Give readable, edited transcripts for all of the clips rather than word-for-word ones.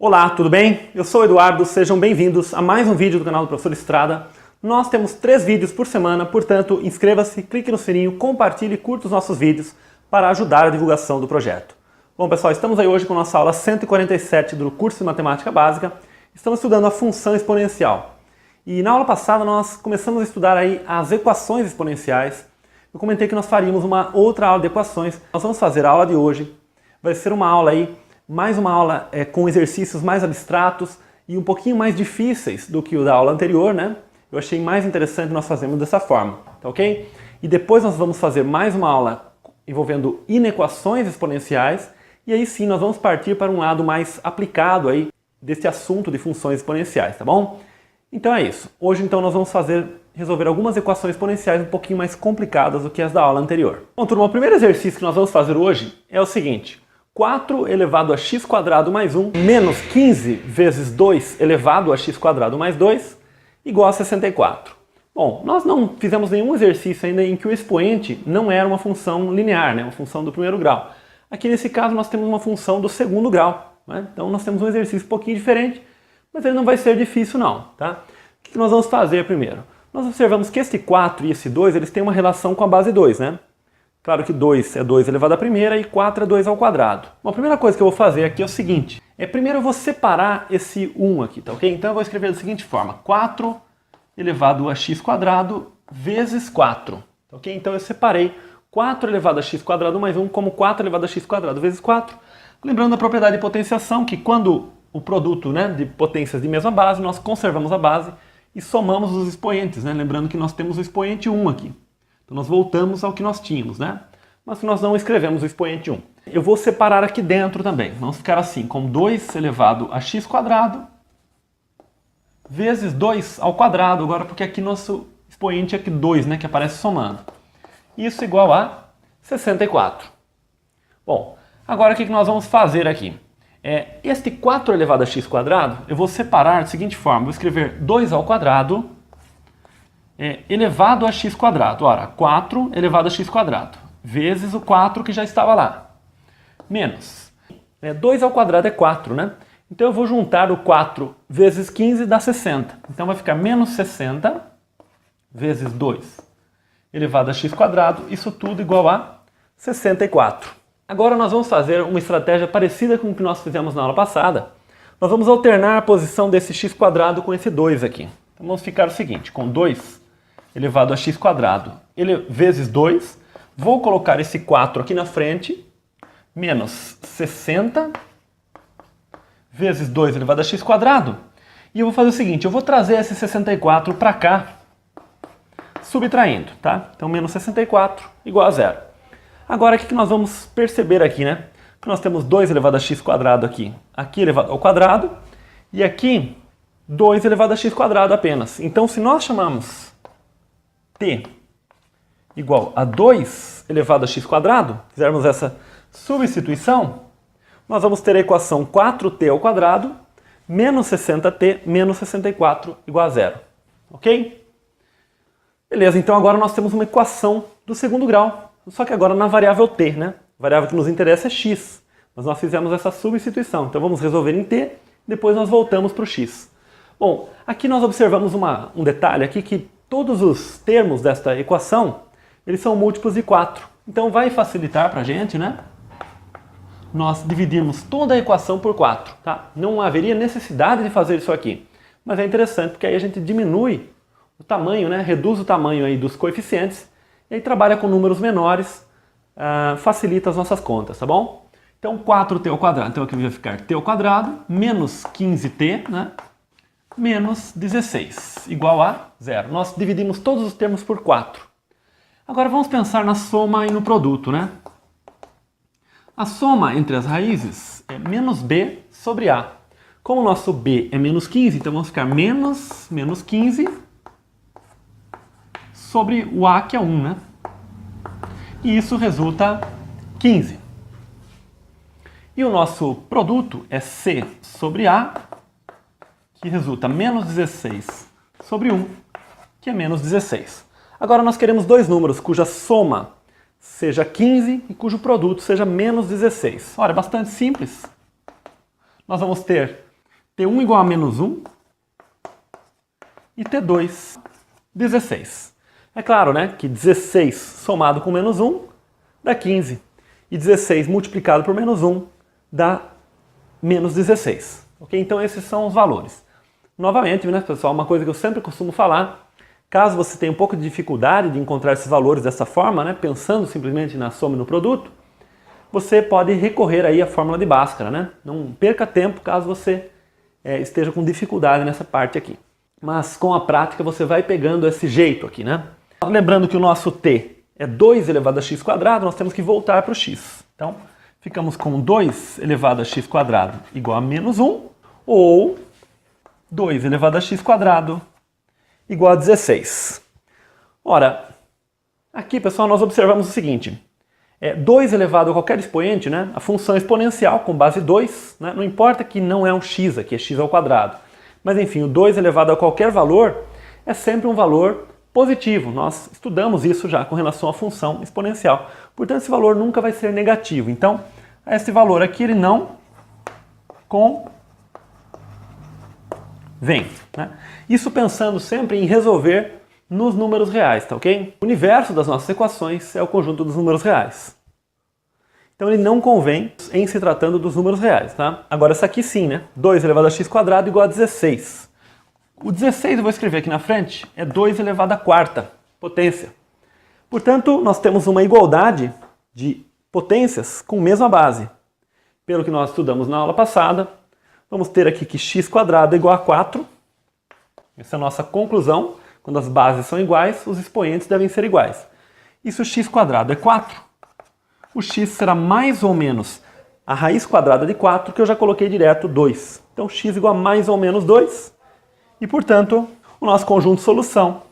Olá, tudo bem? Eu sou o Eduardo, sejam bem-vindos a mais um vídeo do canal do Professor Estrada. Nós temos 3 vídeos por semana, portanto, inscreva-se, clique no sininho, compartilhe e curta os nossos vídeos para ajudar a divulgação do projeto. Bom, pessoal, estamos aí hoje com a nossa aula 147 do curso de Matemática Básica. Estamos estudando a função exponencial. E na aula passada nós começamos a estudar aí as equações exponenciais. Eu comentei que nós faríamos uma outra aula de equações. Nós vamos fazer a aula de hoje. Vai ser uma aula aí, mais uma aula com exercícios mais abstratos e um pouquinho mais difíceis do que o da aula anterior, né? Eu achei mais interessante nós fazermos dessa forma, tá ok? E depois nós vamos fazer mais uma aula envolvendo inequações exponenciais e aí sim nós vamos partir para um lado mais aplicado aí desse assunto de funções exponenciais, tá bom? Então é isso. Hoje então nós vamos resolver algumas equações exponenciais um pouquinho mais complicadas do que as da aula anterior. Bom, turma, o primeiro exercício que nós vamos fazer hoje é o seguinte: 4 elevado a x² mais 1 menos 15 vezes 2 elevado a x² mais 2 igual a 64. Bom, nós não fizemos nenhum exercício ainda em que o expoente não era uma função linear, né? Uma função do primeiro grau. Aqui nesse caso nós temos uma função do segundo grau, né? Então nós temos um exercício um pouquinho diferente, mas ele não vai ser difícil não, tá? O que nós vamos fazer primeiro? Nós observamos que esse 4 e esse 2 eles têm uma relação com a base 2, né? Claro que 2 é 2 elevado à primeira e 4 é 2 ao quadrado. Bom, a primeira coisa que eu vou fazer aqui é o seguinte. Primeiro eu vou separar esse 1 aqui, tá ok? Então eu vou escrever da seguinte forma. 4 elevado a x² vezes 4. Tá ok? Então eu separei 4 elevado a x² mais 1 como 4 elevado a x² vezes 4. Lembrando da propriedade de potenciação, que quando o produto, né, de potências de mesma base, nós conservamos a base e somamos os expoentes, né? Lembrando que nós temos o expoente 1 aqui. Então nós voltamos ao que nós tínhamos, né? Mas nós não escrevemos o expoente 1. Eu vou separar aqui dentro também. Vamos ficar assim, com 2 elevado a x² vezes 2 ao quadrado, agora porque aqui nosso expoente é aqui 2, né? Que aparece somando. Isso igual a 64. Bom, agora o que nós vamos fazer aqui? Este 4 elevado a x² eu vou separar da seguinte forma. Vou escrever 2 ao quadrado elevado a x². Ora, 4 elevado a x² vezes o 4 que já estava lá. Menos. 2 ao quadrado é 4, né? Então eu vou juntar o 4 vezes 15 dá 60. Então vai ficar menos 60 vezes 2 elevado a x². Isso tudo igual a 64. Agora nós vamos fazer uma estratégia parecida com o que nós fizemos na aula passada. Nós vamos alternar a posição desse x² com esse 2 aqui. Então vamos ficar o seguinte, com 2 elevado a x² vezes 2, vou colocar esse 4 aqui na frente, menos 60 vezes 2 elevado a x², e eu vou fazer o seguinte, eu vou trazer esse 64 para cá, subtraindo, tá? Então menos 64 igual a 0. Agora o que nós vamos perceber aqui, né? Que nós temos 2 elevado a x² aqui elevado ao quadrado, e aqui 2 elevado a x² apenas. Então se nós chamamos t igual a 2 elevado a x², fizermos essa substituição, nós vamos ter a equação 4t ao quadrado menos 60t menos 64 igual a 0. Ok? Beleza, então agora nós temos uma equação do segundo grau, só que agora na variável t, né? A variável que nos interessa é x, mas nós fizemos essa substituição. Então vamos resolver em t, depois nós voltamos para o x. Bom, aqui nós observamos um detalhe aqui que todos os termos desta equação, eles são múltiplos de 4. Então vai facilitar para a gente, né? Nós dividirmos toda a equação por 4, tá? Não haveria necessidade de fazer isso aqui. Mas é interessante porque aí a gente diminui o tamanho, né? Reduz o tamanho aí dos coeficientes e aí trabalha com números menores, facilita as nossas contas, tá bom? Então 4t ao quadrado, então aqui vai ficar t ao quadrado menos 15t, né? Menos 16, igual a 0. Nós dividimos todos os termos por 4. Agora vamos pensar na soma e no produto, né? A soma entre as raízes é menos b sobre a. Como o nosso b é menos 15, então vamos ficar menos 15 sobre o a, que é 1, né? E isso resulta 15. E o nosso produto é c sobre a, que resulta menos 16 sobre 1, que é menos 16. Agora nós queremos dois números cuja soma seja 15 e cujo produto seja menos 16. Ora, é bastante simples. Nós vamos ter T1 igual a menos 1 e T2, 16. É claro, né, que 16 somado com menos 1 dá 15. E 16 multiplicado por menos 1 dá menos 16. Ok? Então esses são os valores. Novamente, né, pessoal, uma coisa que eu sempre costumo falar, caso você tenha um pouco de dificuldade de encontrar esses valores dessa forma, né, pensando simplesmente na soma e no produto, você pode recorrer aí à fórmula de Bhaskara, né? Não perca tempo caso você esteja com dificuldade nessa parte aqui. Mas com a prática você vai pegando esse jeito aqui, né? Lembrando que o nosso t é 2 elevado a x quadrado, nós temos que voltar para o x. Então, ficamos com 2 elevado a x quadrado igual a menos 1, ou 2 elevado a x quadrado igual a 16. Ora, aqui, pessoal, nós observamos o seguinte. 2 elevado a qualquer expoente, né? A função exponencial com base 2, né? Não importa que não é um x aqui, é x ao quadrado. Mas enfim, o 2 elevado a qualquer valor é sempre um valor positivo. Nós estudamos isso já com relação à função exponencial. Portanto, esse valor nunca vai ser negativo. Então, esse valor aqui ele não convém, né? Isso pensando sempre em resolver nos números reais, tá ok? O universo das nossas equações é o conjunto dos números reais. Então ele não convém em se tratando dos números reais, tá? Agora essa aqui sim, né? 2 elevado a x quadrado igual a 16. O 16 eu vou escrever aqui na frente, é 2 elevado a quarta potência. Portanto, nós temos uma igualdade de potências com mesma base. Pelo que nós estudamos na aula passada, vamos ter aqui que x quadrado é igual a 4. Essa é a nossa conclusão. Quando as bases são iguais, os expoentes devem ser iguais. E se o x quadrado é 4, o x será mais ou menos a raiz quadrada de 4, que eu já coloquei direto 2. Então x igual a mais ou menos 2. E, portanto, o nosso conjunto de solução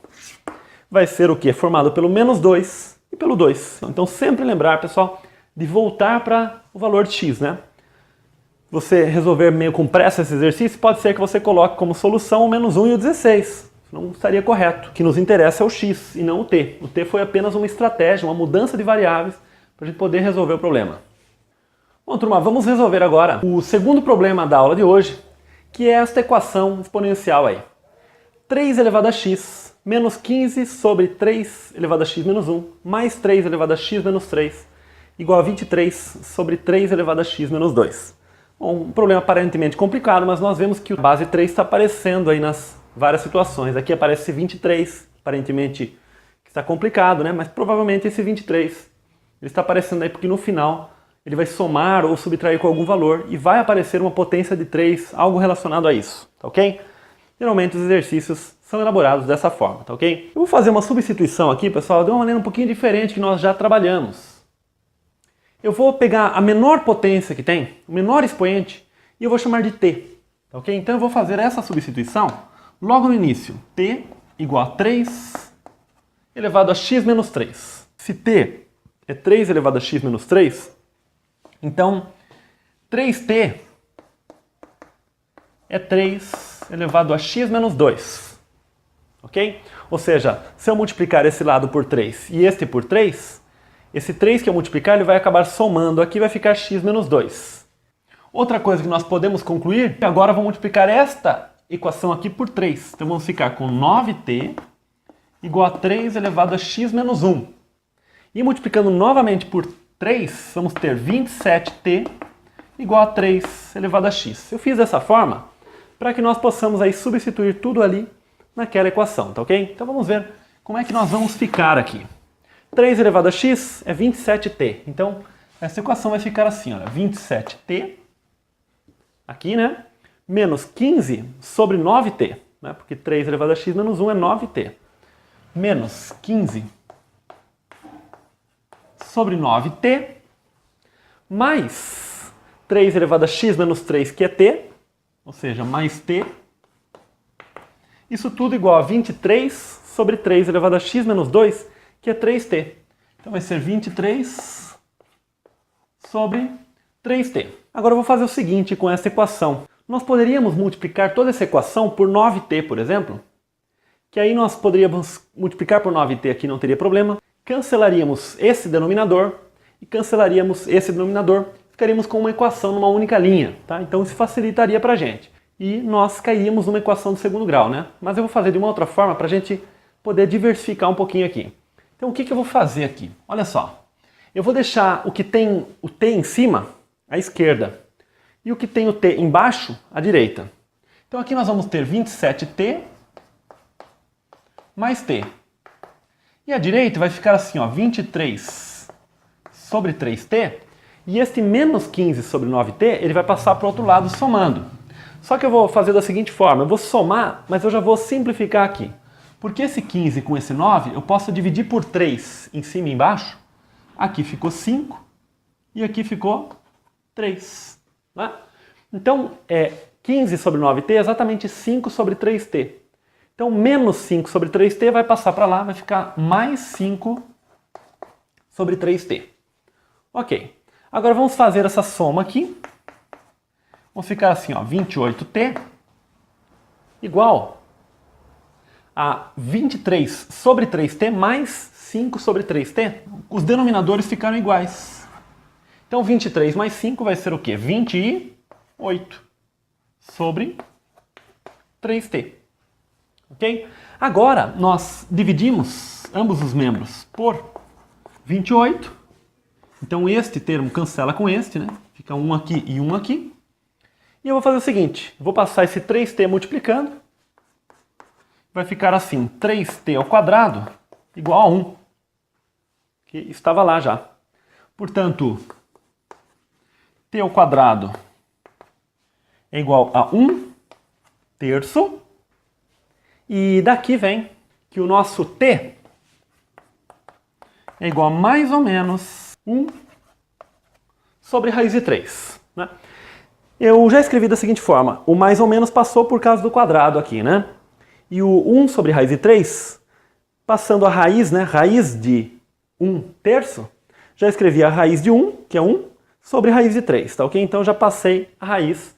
vai ser o quê? Formado pelo menos 2 e pelo 2. Então sempre lembrar, pessoal, de voltar para o valor de x, né? Você resolver meio com pressa esse exercício, pode ser que você coloque como solução o menos 1 e o 16. Não estaria correto. O que nos interessa é o x e não o t. O t foi apenas uma estratégia, uma mudança de variáveis para a gente poder resolver o problema. Bom, turma, vamos resolver agora o segundo problema da aula de hoje, que é esta equação exponencial aí. 3 elevado a x menos 15 sobre 3 elevado a x menos 1 mais 3 elevado a x menos 3 igual a 23 sobre 3 elevado a x menos 2. Bom, um problema aparentemente complicado, mas nós vemos que a base 3 está aparecendo aí nas várias situações. Aqui aparece 23, aparentemente está complicado, né? Mas provavelmente esse 23 ele está aparecendo aí porque no final ele vai somar ou subtrair com algum valor e vai aparecer uma potência de 3, algo relacionado a isso, tá ok? Geralmente os exercícios são elaborados dessa forma, tá ok? Eu vou fazer uma substituição aqui, pessoal, de uma maneira um pouquinho diferente que nós já trabalhamos. Eu vou pegar a menor potência que tem, o menor expoente, e eu vou chamar de t, tá ok? Então eu vou fazer essa substituição logo no início. T igual a 3 elevado a x menos 3. Se t é 3 elevado a x menos 3, então 3t é 3 elevado a x menos 2. Ok? Ou seja, se eu multiplicar esse lado por 3 e este por 3, esse 3 que eu multiplicar ele vai acabar somando aqui, vai ficar x menos 2. Outra coisa que nós podemos concluir, agora vou multiplicar esta equação aqui por 3. Então vamos ficar com 9t igual a 3 elevado a x menos 1. E multiplicando novamente por 3, vamos ter 27t igual a 3 elevado a x. Eu fiz dessa forma para que nós possamos aí substituir tudo ali naquela equação, tá ok? Então vamos ver como é que nós vamos ficar aqui. 3 elevado a x é 27t. Então essa equação vai ficar assim, olha, 27t, aqui, né? Menos 15 sobre 9t, né? Porque 3 elevado a x menos 1 é 9t. Menos 15 sobre 9t, mais 3 elevado a x menos 3, que é t, ou seja, mais t. Isso tudo igual a 23 sobre 3 elevado a x menos 2, que é 3t. Então vai ser 23 sobre 3t. Agora eu vou fazer o seguinte com essa equação. Nós poderíamos multiplicar toda essa equação por 9t, por exemplo, que aí nós poderíamos multiplicar por 9t aqui, não teria problema. Cancelaríamos esse denominador e cancelaríamos esse denominador. Ficaríamos com uma equação numa única linha, tá? Então isso facilitaria para a gente. e nós cairíamos numa equação do segundo grau, né? Mas eu vou fazer de uma outra forma para a gente poder diversificar um pouquinho aqui. Então o que eu vou fazer aqui? Olha só, eu vou deixar o que tem o t em cima à esquerda e o que tem o t embaixo à direita. Então aqui nós vamos ter 27t mais t. E à direita vai ficar assim, ó, 23 sobre 3t, e este menos 15 sobre 9t, ele vai passar para o outro lado somando. Só que eu vou fazer da seguinte forma, eu vou somar, mas eu já vou simplificar aqui. Porque esse 15 com esse 9, eu posso dividir por 3 em cima e embaixo. Aqui ficou 5 e aqui ficou 3. Né? Então, 15 sobre 9t é exatamente 5 sobre 3t. Então, menos 5 sobre 3t vai passar para lá, vai ficar mais 5 sobre 3t. Ok. Agora vamos fazer essa soma aqui. Vamos ficar assim, ó, 28t igual a 23 sobre 3t mais 5 sobre 3t. Os denominadores ficaram iguais. Então, 23 mais 5 vai ser o quê? 28 sobre 3t. Ok? Agora, nós dividimos ambos os membros por 28. Então, este termo cancela com este, né? Fica um aqui e um aqui. E eu vou fazer o seguinte, vou passar esse 3t multiplicando. Vai ficar assim, 3t ao quadrado igual a 1. Que estava lá já. Portanto, t ao quadrado é igual a 1 terço. E daqui vem que o nosso t é igual a mais ou menos 1 sobre raiz de 3. Né? Eu já escrevi da seguinte forma, o mais ou menos passou por causa do quadrado aqui, né? E o 1 sobre raiz de 3, passando a raiz, né? Raiz de 1 terço, já escrevi a raiz de 1, que é 1, sobre raiz de 3, tá ok? Então já passei a raiz,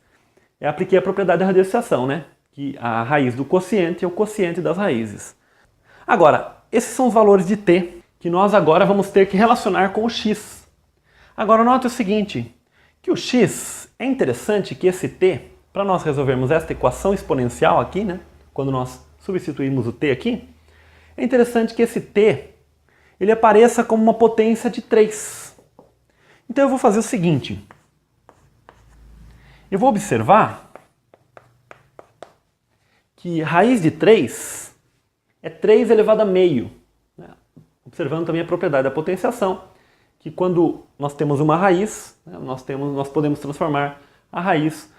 apliquei a propriedade da radiciação, né? Que a raiz do quociente é o quociente das raízes. Agora, esses são os valores de t, que nós agora vamos ter que relacionar com o x. Agora note o seguinte, que o x, é interessante que esse t, para nós resolvermos esta equação exponencial aqui, né, quando nós substituímos o t aqui, é interessante que esse t, ele apareça como uma potência de 3. Então eu vou fazer o seguinte, eu vou observar que raiz de 3 é 3 elevado a meio. Né? Observando também a propriedade da potenciação, que quando nós temos uma raiz, né, nós podemos transformar a raiz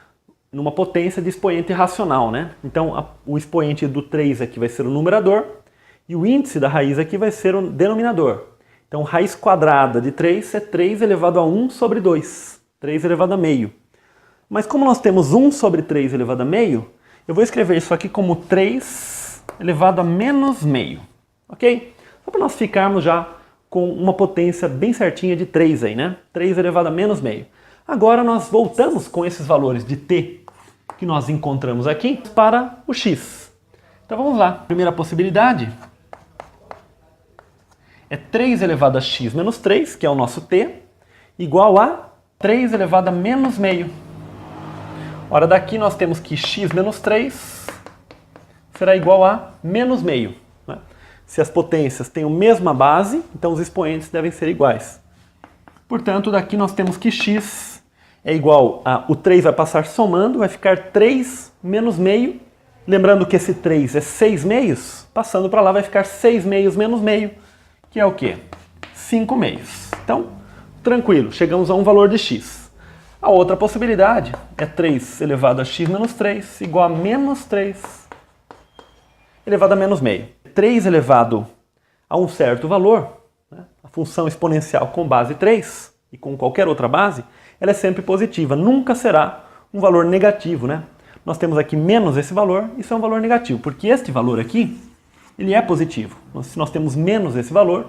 numa potência de expoente racional. Né? Então o expoente do 3 aqui vai ser o numerador e o índice da raiz aqui vai ser o denominador. Então raiz quadrada de 3 é 3 elevado a 1 sobre 2, 3 elevado a meio. Mas como nós temos 1 sobre 3 elevado a meio, eu vou escrever isso aqui como 3 elevado a menos meio, ok? Só para nós ficarmos já com uma potência bem certinha de 3 aí, né? 3 elevado a menos meio. Agora nós voltamos com esses valores de t que nós encontramos aqui para o x. Então vamos lá. Primeira possibilidade é 3 elevado a x menos 3, que é o nosso t, igual a 3 elevado a menos meio. Ora, daqui nós temos que x menos 3 será igual a menos meio. Né? Se as potências têm a mesma base, então os expoentes devem ser iguais. Portanto, daqui nós temos que x é igual a... O 3 vai passar somando, vai ficar 3 menos meio. Lembrando que esse 3 é 6 meios, passando para lá vai ficar 6 meios menos meio, que é o quê? 5 meios. Então, tranquilo, chegamos a um valor de x. A outra possibilidade é 3 elevado a x menos 3 igual a menos 3 elevado a menos meio. 3 elevado a um certo valor, né, a função exponencial com base 3 e com qualquer outra base, ela é sempre positiva, nunca será um valor negativo. Né? Nós temos aqui menos esse valor, isso é um valor negativo, porque este valor aqui, ele é positivo. Se nós temos menos esse valor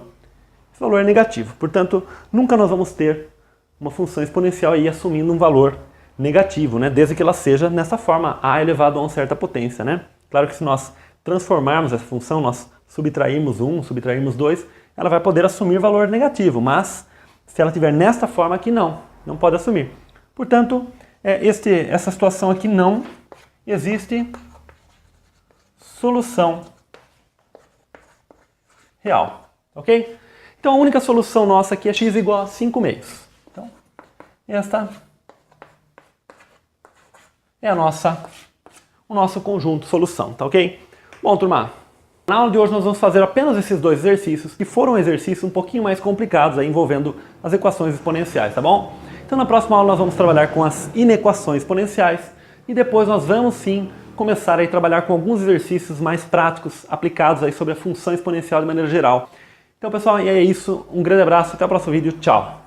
é negativo. Portanto, nunca nós vamos ter uma função exponencial aí assumindo um valor negativo, né? Desde que ela seja nessa forma, a elevado a uma certa potência. Né? Claro que se nós transformarmos essa função, nós subtrairmos 1, subtrairmos 2, ela vai poder assumir valor negativo, mas se ela estiver nesta forma aqui, não pode assumir. Portanto, essa situação aqui não existe solução real, ok? Então a única solução nossa aqui é x igual a 5/2. Então, esta é o nosso conjunto solução, tá ok? Bom, turma, na aula de hoje nós vamos fazer apenas esses dois exercícios, que foram exercícios um pouquinho mais complicados, aí, envolvendo as equações exponenciais, tá bom? Então na próxima aula nós vamos trabalhar com as inequações exponenciais e depois nós vamos sim começar a trabalhar com alguns exercícios mais práticos aplicados aí sobre a função exponencial de maneira geral. Então pessoal, é isso, um grande abraço, até o próximo vídeo, tchau!